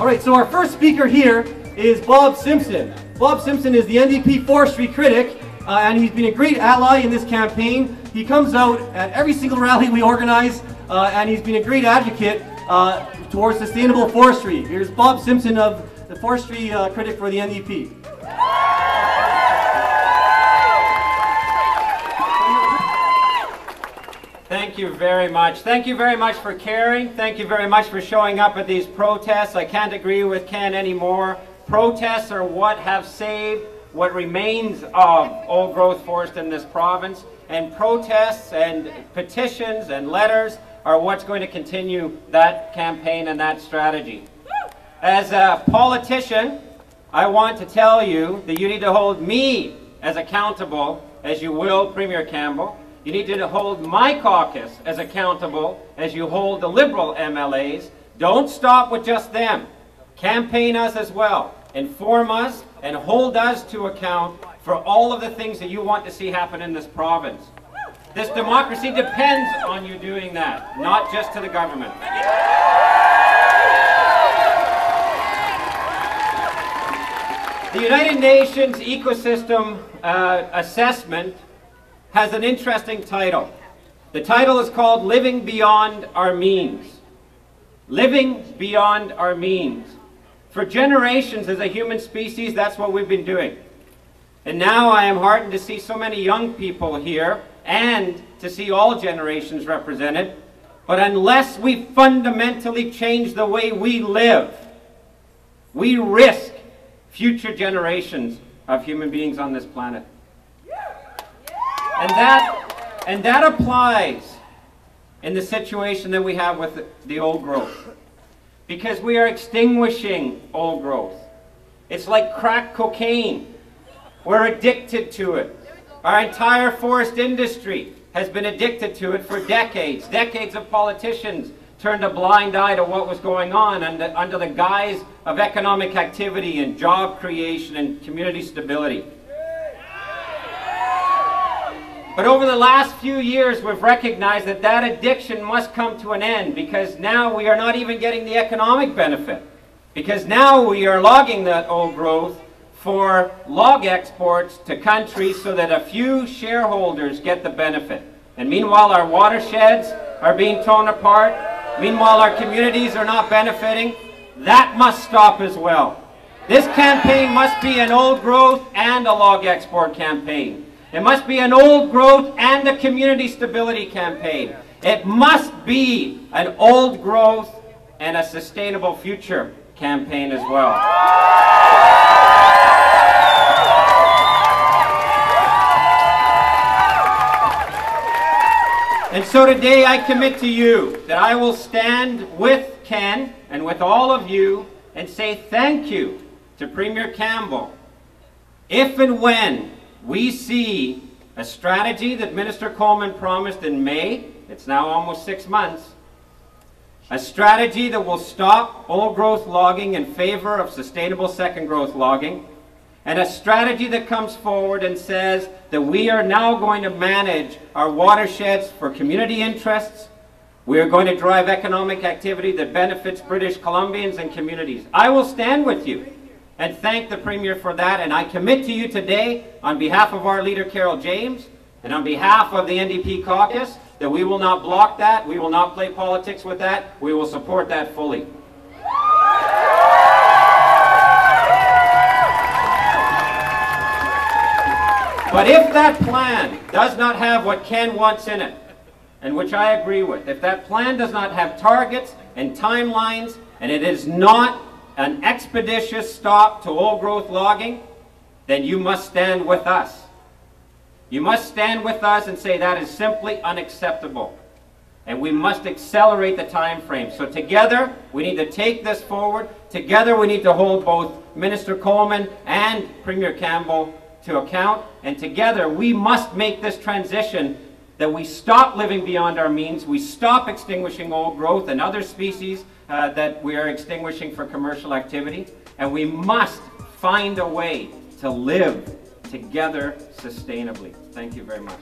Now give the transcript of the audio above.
right, so our first speaker here is Bob Simpson. Bob Simpson is the NDP Forestry Critic, and he's been a great ally in this campaign. He comes out at every single rally we organize, and he's been a great advocate towards sustainable forestry. Here's Bob Simpson of the Forestry Critic for the NDP. Thank you very much. Thank you very much for caring. Thank you very much for showing up at these protests. I can't agree with Ken anymore. Protests are what have saved what remains of old growth forest in this province. And protests and petitions and letters are what's going to continue that campaign and that strategy. As a politician, I want to tell you that you need to hold me as accountable as you will Premier Campbell. You need to hold my caucus as accountable as you hold the Liberal MLAs. Don't stop with just them. Campaign us as well. Inform us and hold us to account for all of the things that you want to see happen in this province. This democracy depends on you doing that, not just to the government. The United Nations Ecosystem Assessment has an interesting title. The title is called Living Beyond Our Means. Living beyond our means. For generations as a human species, that's what we've been doing. And now I am heartened to see so many young people here and to see all generations represented. But unless we fundamentally change the way we live, we risk future generations of human beings on this planet. And that applies in the situation that we have with the old growth. Because we are extinguishing old growth. It's like crack cocaine. We're addicted to it. Our entire forest industry has been addicted to it for decades. Decades of politicians turned a blind eye to what was going on under the guise of economic activity and job creation and community stability. But over the last few years, we've recognized that that addiction must come to an end, because now we are not even getting the economic benefit. Because now we are logging that old growth for log exports to countries so that a few shareholders get the benefit. And meanwhile, our watersheds are being torn apart. Meanwhile, our communities are not benefiting. That must stop as well. This campaign must be an old growth and a log export campaign. It must be an old growth and a community stability campaign. It must be an old growth and a sustainable future campaign as well. And so today I commit to you that I will stand with Ken and with all of you and say thank you to Premier Campbell if and when we see a strategy that Minister Coleman promised in May. It's now almost 6 months. A strategy that will stop old growth logging in favor of sustainable second growth logging. And a strategy that comes forward and says that we are now going to manage our watersheds for community interests. We are going to drive economic activity that benefits British Columbians and communities. I will stand with you and thank the Premier for that, and I commit to you today, on behalf of our leader Carol James, and on behalf of the NDP caucus, that we will not block that, we will not play politics with that, we will support that fully. But if that plan does not have what Ken wants in it, and which I agree with, if that plan does not have targets and timelines, and it is not an expeditious stop to old growth logging, then you must stand with us. You must stand with us and say that is simply unacceptable. And we must accelerate the time frame. So together, we need to take this forward. Together, we need to hold both Minister Coleman and Premier Campbell to account. And together, we must make this transition that we stop living beyond our means, we stop extinguishing old growth and other species that we are extinguishing for commercial activity, and we must find a way to live together sustainably. Thank you very much.